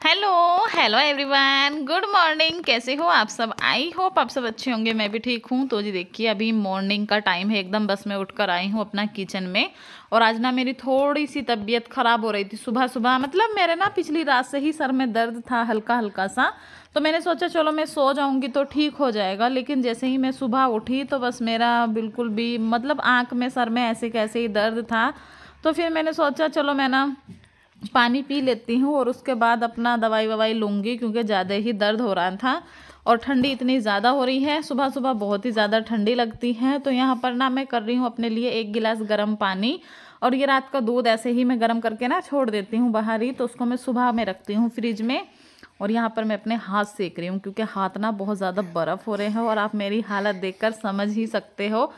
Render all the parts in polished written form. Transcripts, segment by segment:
Hello hello everyone, good morning. कैसे हो आप सब? आई होप आप सब अच्छे होंगे। मैं भी ठीक हूँ। तो जी देखिए, अभी मॉर्निंग का टाइम है एकदम। बस मैं उठकर आई हूँ अपना किचन में। और आज ना मेरी थोड़ी सी तबीयत ख़राब हो रही थी सुबह सुबह। मतलब मेरे ना पिछली रात से ही सर में दर्द था हल्का हल्का सा। तो मैंने सोचा चलो मैं सो जाऊँगी तो ठीक हो जाएगा। लेकिन जैसे ही मैं सुबह उठी तो बस मेरा बिल्कुल भी मतलब आँख में सर में ऐसे कैसे ही दर्द था। तो फिर मैंने सोचा चलो मैं ना पानी पी लेती हूँ और उसके बाद अपना दवाई ववाई लूँगी, क्योंकि ज़्यादा ही दर्द हो रहा था। और ठंडी इतनी ज़्यादा हो रही है, सुबह सुबह बहुत ही ज़्यादा ठंडी लगती है। तो यहाँ पर ना मैं कर रही हूँ अपने लिए 1 गिलास गर्म पानी। और ये रात का दूध ऐसे ही मैं गर्म करके ना छोड़ देती हूँ बाहर ही। तो उसको मैं सुबह में रखती हूँ फ्रिज में। और यहाँ पर मैं अपने हाथ सेक रही हूँ, क्योंकि हाथ ना बहुत ज़्यादा बर्फ़ हो रहे हैं। और आप मेरी हालत देखकर समझ ही सकते हो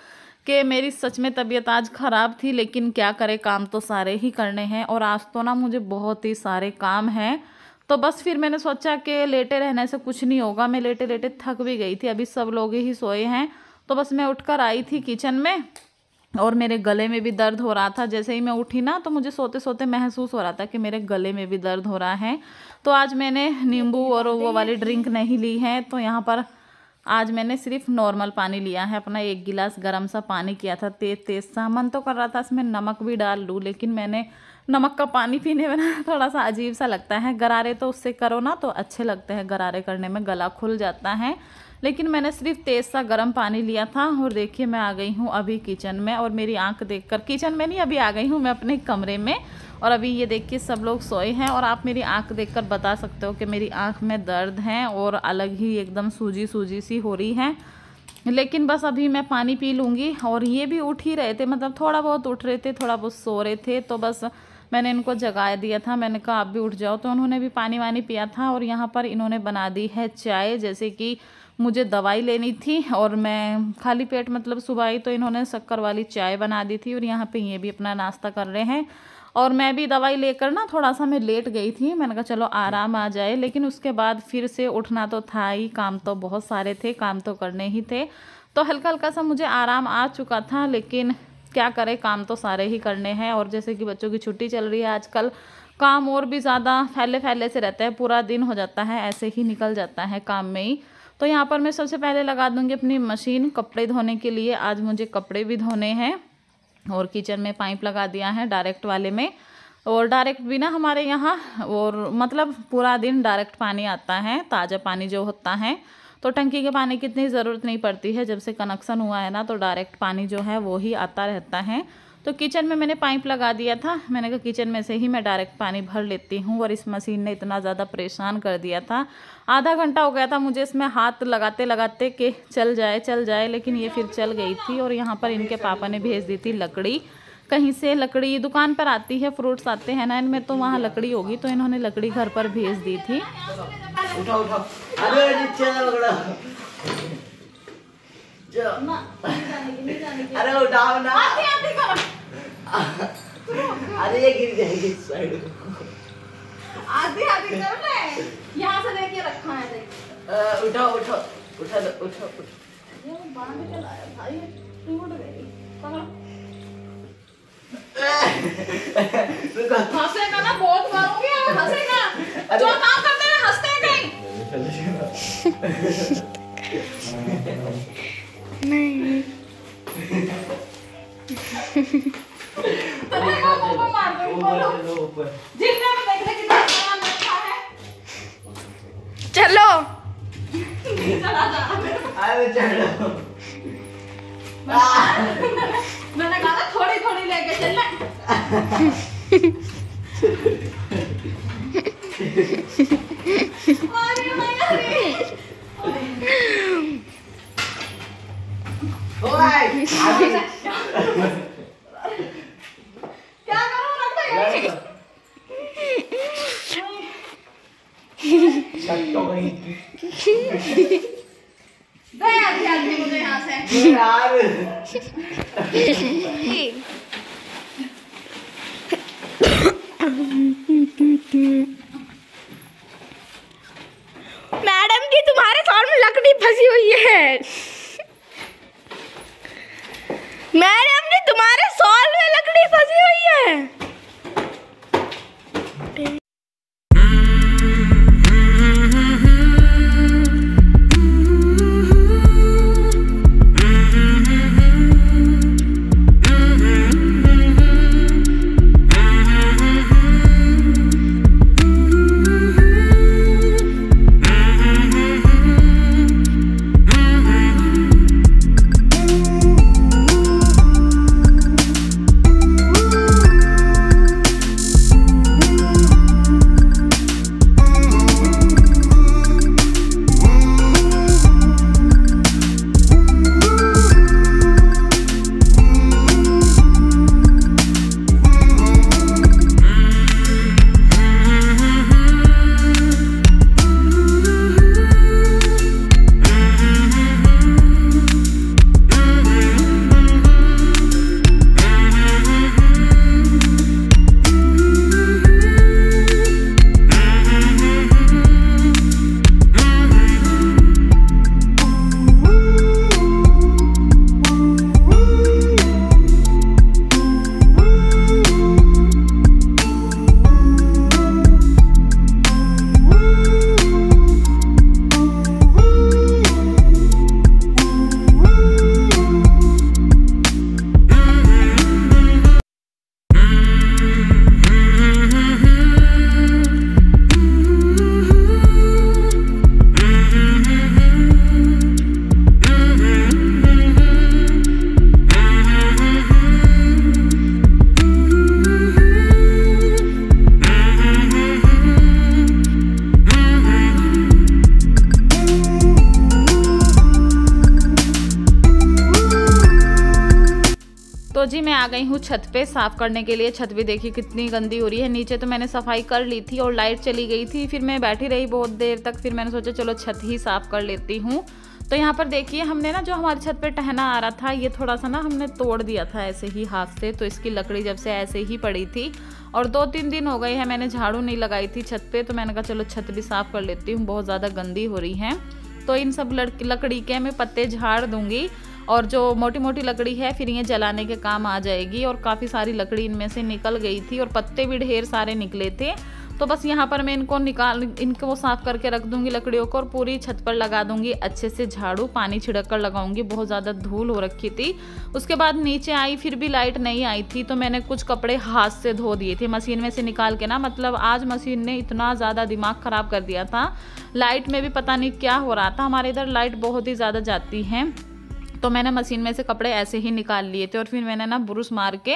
कि मेरी सच में तबीयत आज ख़राब थी। लेकिन क्या करें, काम तो सारे ही करने हैं। और आज तो ना मुझे बहुत ही सारे काम हैं। तो बस फिर मैंने सोचा कि लेटे रहने से कुछ नहीं होगा। मैं लेटे लेटे थक भी गई थी। अभी सब लोग ही सोए हैं। तो बस मैं उठकर आई थी किचन में। और मेरे गले में भी दर्द हो रहा था। जैसे ही मैं उठी ना तो मुझे सोते सोते महसूस हो रहा था कि मेरे गले में भी दर्द हो रहा है। तो आज मैंने नींबू और वो वाली ड्रिंक नहीं ली है। तो यहाँ पर आज मैंने सिर्फ नॉर्मल पानी लिया है। अपना 1 गिलास गर्म सा पानी किया था, तेज तेज सा। मन तो कर रहा था इसमें नमक भी डाल लूँ, लेकिन मैंने नमक का पानी पीने में ना थोड़ा सा अजीब सा लगता है। गरारे तो उससे करो ना तो अच्छे लगते हैं, गरारे करने में गला खुल जाता है। लेकिन मैंने सिर्फ तेज़ सा गर्म पानी लिया था। और देखिए मैं आ गई हूँ अभी किचन में। और मेरी आंख देखकर, किचन में नहीं, अभी आ गई हूँ मैं अपने कमरे में। और अभी ये देखिए सब लोग सोए हैं। और आप मेरी आंख देखकर बता सकते हो कि मेरी आंख में दर्द है और अलग ही एकदम सूजी सूजी सी हो रही है। लेकिन बस अभी मैं पानी पी लूँगी। और ये भी उठ ही रहे थे, मतलब थोड़ा बहुत उठ रहे थे, थोड़ा बहुत सो रहे थे। तो बस मैंने इनको जगा दिया था। मैंने कहा आप भी उठ जाओ। तो उन्होंने भी पानी वानी पिया था। और यहाँ पर इन्होंने बना दी है चाय। जैसे कि मुझे दवाई लेनी थी और मैं खाली पेट मतलब सुबह ही, तो इन्होंने शक्कर वाली चाय बना दी थी। और यहाँ पे ये भी अपना नाश्ता कर रहे हैं। और मैं भी दवाई लेकर ना थोड़ा सा मैं लेट गई थी। मैंने कहा चलो आराम आ जाए। लेकिन उसके बाद फिर से उठना तो था ही, काम तो बहुत सारे थे, काम तो करने ही थे। तो हल्का हल्का सा मुझे आराम आ चुका था। लेकिन क्या करें, काम तो सारे ही करने हैं। और जैसे कि बच्चों की छुट्टी चल रही है आजकल, काम और भी ज़्यादा फैले फैले से रहता है। पूरा दिन हो जाता है ऐसे ही निकल जाता है काम में ही। तो यहाँ पर मैं सबसे पहले लगा दूँगी अपनी मशीन कपड़े धोने के लिए। आज मुझे कपड़े भी धोने हैं। और किचन में पाइप लगा दिया है डायरेक्ट वाले में। और डायरेक्ट भी ना हमारे यहाँ, और मतलब पूरा दिन डायरेक्ट पानी आता है, ताज़ा पानी जो होता है। तो टंकी के पानी की इतनी ज़रूरत नहीं पड़ती है। जब से कनेक्शन हुआ है ना तो डायरेक्ट पानी जो है वो ही आता रहता है। तो किचन में मैंने पाइप लगा दिया था। मैंने कहा किचन में से ही मैं डायरेक्ट पानी भर लेती हूँ। और इस मशीन ने इतना ज़्यादा परेशान कर दिया था। आधा घंटा हो गया था मुझे इसमें हाथ लगाते लगाते कि चल जाए चल जाए, लेकिन ये फिर चल गई थी। और यहाँ पर इनके पापा ने भेज दी थी लकड़ी। कहीं से लकड़ी दुकान पर आती है, फ्रूट्स आते हैं ना इनमें, तो वहाँ लकड़ी होगी। तो इन्होंने लकड़ी घर पर भेज दी थी। उठाओ उठाओ, अरे नीचे पकड़ो, अरे उठाओ ना, अरे ये गिर जाएगी साइड में। आधी आधी कर ले, यहाँ से लेके रखा है देख। उठाओ उठाओ, उठा दो, उठाओ उठाओ। ये बांध के लाया भाई, टूट गई। पकड़ो। हंसेगा ना, बहुत मारूंगी। हंसेगा, जो काम करते हैं हंसते हैं कहीं। नहीं तो मार दूंगी, बोलो। जिसने भी देख ले कितना सामान रखा है। चलो चला जा। अरे चलो, मैंने कहा था थोड़ी थोड़ी लेके चलना। अरे भाई, ओए आगे क्या करूं, रख दे यहीं। छट्टो गई दे आधी आधी मुझे यहाँ से। यार। मैडम जी, तुम्हारे सर में लकड़ी फंसी हुई है। मैडम जी, तुम्हारे सॉल में लकड़ी फंसी हुई है। जी मैं आ गई हूँ छत पे साफ़ करने के लिए। छत भी देखिए कितनी गंदी हो रही है। नीचे तो मैंने सफाई कर ली थी और लाइट चली गई थी, फिर मैं बैठी रही बहुत देर तक, फिर मैंने सोचा चलो छत ही साफ़ कर लेती हूँ। तो यहाँ पर देखिए हमने ना जो हमारी छत पे टहना आ रहा था ये थोड़ा सा ना हमने तोड़ दिया था ऐसे ही हाथ से, तो इसकी लकड़ी जब से ऐसे ही पड़ी थी और 2-3 दिन हो गए हैं मैंने झाड़ू नहीं लगाई थी छत पे, तो मैंने कहा चलो छत भी साफ़ कर लेती हूँ, बहुत ज़्यादा गंदी हो रही है। तो इन सब लकड़ी के मैं पत्ते झाड़ दूँगी और जो मोटी मोटी लकड़ी है फिर ये जलाने के काम आ जाएगी। और काफ़ी सारी लकड़ी इनमें से निकल गई थी और पत्ते भी ढेर सारे निकले थे, तो बस यहाँ पर मैं इनको वो साफ़ करके रख दूँगी लकड़ियों को और पूरी छत पर लगा दूँगी अच्छे से झाड़ू, पानी छिड़क कर लगाऊँगी, बहुत ज़्यादा धूल हो रखी थी। उसके बाद नीचे आई, फिर भी लाइट नहीं आई थी, तो मैंने कुछ कपड़े हाथ से धो दिए थे मशीन में से निकाल के ना। मतलब आज मशीन ने इतना ज़्यादा दिमाग ख़राब कर दिया था, लाइट में भी पता नहीं क्या हो रहा था। हमारे इधर लाइट बहुत ही ज़्यादा जाती है, तो मैंने मशीन में से कपड़े ऐसे ही निकाल लिए थे और फिर मैंने ना ब्रश मार के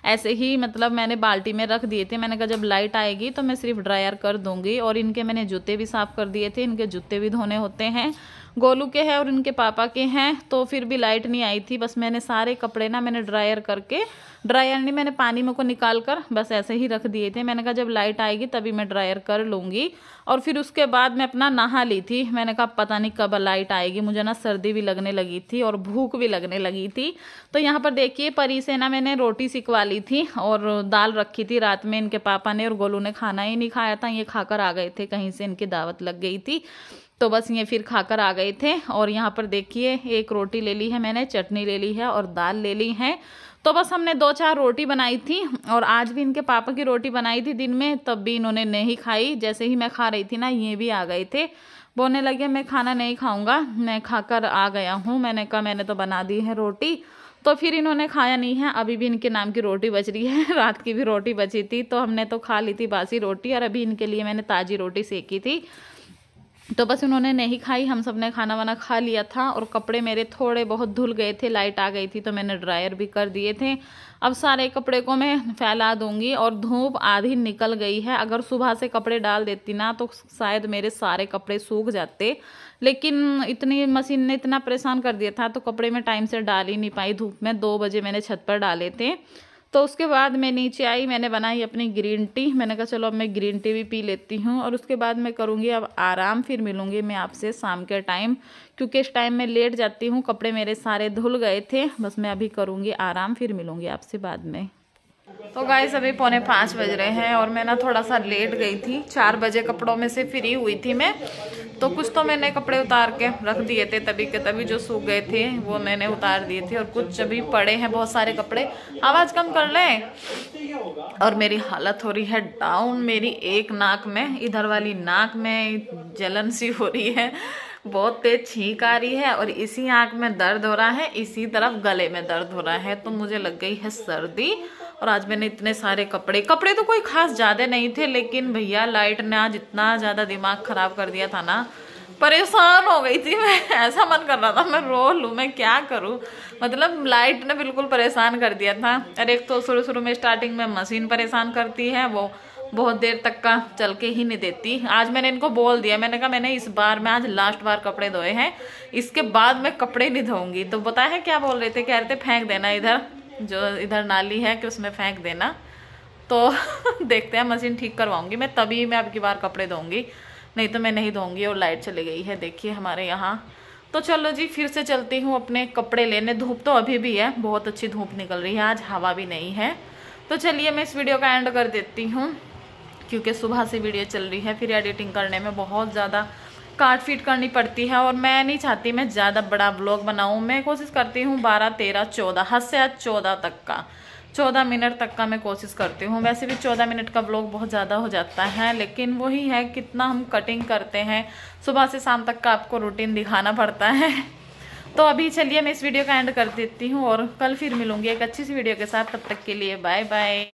ऐसे ही मतलब मैंने बाल्टी में रख दिए थे। मैंने कहा जब लाइट आएगी तो मैं सिर्फ ड्रायर कर दूंगी। और इनके मैंने जूते भी साफ़ कर दिए थे, इनके जूते भी धोने होते हैं, गोलू के हैं और इनके पापा के हैं। तो फिर भी लाइट नहीं आई थी, बस मैंने सारे कपड़े ना मैंने ड्रायर करके, ड्रायर नहीं मैंने पानी में को निकाल कर बस ऐसे ही रख दिए थे। मैंने कहा जब लाइट आएगी तभी मैं ड्रायर कर लूँगी। और फिर उसके बाद मैं अपना नहा ली थी। मैंने कहा पता नहीं कब लाइट आएगी, मुझे ना सर्दी भी लगने लगी थी और भूख भी लगने लगी थी। तो यहाँ पर देखिए परी से ना मैंने रोटी सिकवा ली थी और दाल रखी थी रात में, इनके पापा ने और गोलू ने खाना ही नहीं खाया था, ये खाकर आ गए थे, कहीं से इनकी दावत लग गई थी, तो बस ये फिर खाकर आ गए थे। और यहाँ पर देखिए एक रोटी ले ली है मैंने, चटनी ले ली है और दाल ले ली है। तो बस हमने 2-4 रोटी बनाई थी और आज भी इनके पापा की रोटी बनाई थी दिन में, तब भी इन्होंने नहीं खाई। जैसे ही मैं खा रही थी ना ये भी आ गए थे, बोलने लगे मैं खाना नहीं खाऊंगा, मैं खाकर आ गया हूँ। मैंने कहा मैंने तो बना दी है रोटी, तो फिर इन्होंने खाया नहीं है। अभी भी इनके नाम की रोटी बच रही है, रात की भी रोटी बची थी, तो हमने तो खा ली थी बासी रोटी और अभी इनके लिए मैंने ताज़ी रोटी सेकी थी, तो बस उन्होंने नहीं खाई। हम सब ने खाना वाना खा लिया था और कपड़े मेरे थोड़े बहुत धुल गए थे, लाइट आ गई थी तो मैंने ड्रायर भी कर दिए थे। अब सारे कपड़े को मैं फैला दूंगी और धूप आधी निकल गई है। अगर सुबह से कपड़े डाल देती ना तो शायद मेरे सारे कपड़े सूख जाते, लेकिन इतनी मशीन ने इतना परेशान कर दिया था तो कपड़े में टाइम से डाल ही नहीं पाई धूप में। 2 बजे मैंने छत पर डाले थे। तो उसके बाद मैं नीचे आई, मैंने बनाई अपनी ग्रीन टी। मैंने कहा चलो अब मैं ग्रीन टी भी पी लेती हूँ और उसके बाद मैं करूँगी अब आराम। फिर मिलूँगी मैं आपसे शाम के टाइम, क्योंकि इस टाइम मैं लेट जाती हूँ, कपड़े मेरे सारे धुल गए थे। बस मैं अभी करूँगी आराम, फिर मिलूँगी आपसे बाद में। तो गाइस अभी 4:45 बज रहे हैं और मैं ना थोड़ा सा लेट गई थी। 4 बजे कपड़ों में से फ्री हुई थी मैं, तो कुछ तो मैंने कपड़े उतार के रख दिए थे तभी के तभी, जो सूख गए थे वो मैंने उतार दिए थे और कुछ अभी पड़े हैं बहुत सारे कपड़े। आवाज़ कम कर लें। और मेरी हालत हो रही है डाउन, मेरी एक नाक में, इधर वाली नाक में जलन सी हो रही है, बहुत तेज छींक आ रही है और इसी आंख में दर्द हो रहा है, इसी तरफ गले में दर्द हो रहा है, तो मुझे लग गई है सर्दी। और आज मैंने इतने सारे कपड़े तो कोई खास ज़्यादा नहीं थे, लेकिन भैया लाइट ने आज इतना ज़्यादा दिमाग ख़राब कर दिया था ना, परेशान हो गई थी मैं। ऐसा मन कर रहा था मैं रो लूँ, मैं क्या करूँ। मतलब लाइट ने बिल्कुल परेशान कर दिया था। और एक तो शुरू में स्टार्टिंग में मशीन परेशान करती है, वो बहुत देर तक का चल के ही नहीं देती। आज मैंने इनको बोल दिया, मैंने कहा मैंने इस बार मैं आज लास्ट बार कपड़े धोए हैं, इसके बाद मैं कपड़े नहीं धोऊंगी। तो पता है क्या बोल रहे थे, कह रहे थे फेंक देना इधर, जो इधर नाली है कि उसमें फेंक देना। तो देखते हैं, मशीन ठीक करवाऊंगी मैं तभी मैं अब की बार कपड़े धोऊंगी, नहीं तो मैं नहीं धोऊंगी। और लाइट चली गई है देखिए हमारे यहाँ। तो चलो जी फिर से चलती हूँ अपने कपड़े लेने। धूप तो अभी भी है, बहुत अच्छी धूप निकल रही है, आज हवा भी नहीं है। तो चलिए मैं इस वीडियो का एंड कर देती हूँ, क्योंकि सुबह से वीडियो चल रही है, फिर एडिटिंग करने में बहुत ज़्यादा काट फीट करनी पड़ती है और मैं नहीं चाहती मैं ज़्यादा बड़ा व्लॉग बनाऊँ। मैं कोशिश करती हूँ 12, 13, 14, हद से हद 14 तक का, 14 मिनट तक का मैं कोशिश करती हूँ। वैसे भी 14 मिनट का व्लॉग बहुत ज़्यादा हो जाता है, लेकिन वही है कितना हम कटिंग करते हैं, सुबह से शाम तक का आपको रूटीन दिखाना पड़ता है। तो अभी चलिए मैं इस वीडियो का एंड कर देती हूँ और कल फिर मिलूंगी एक अच्छी सी वीडियो के साथ। तब तक के लिए बाय बाय।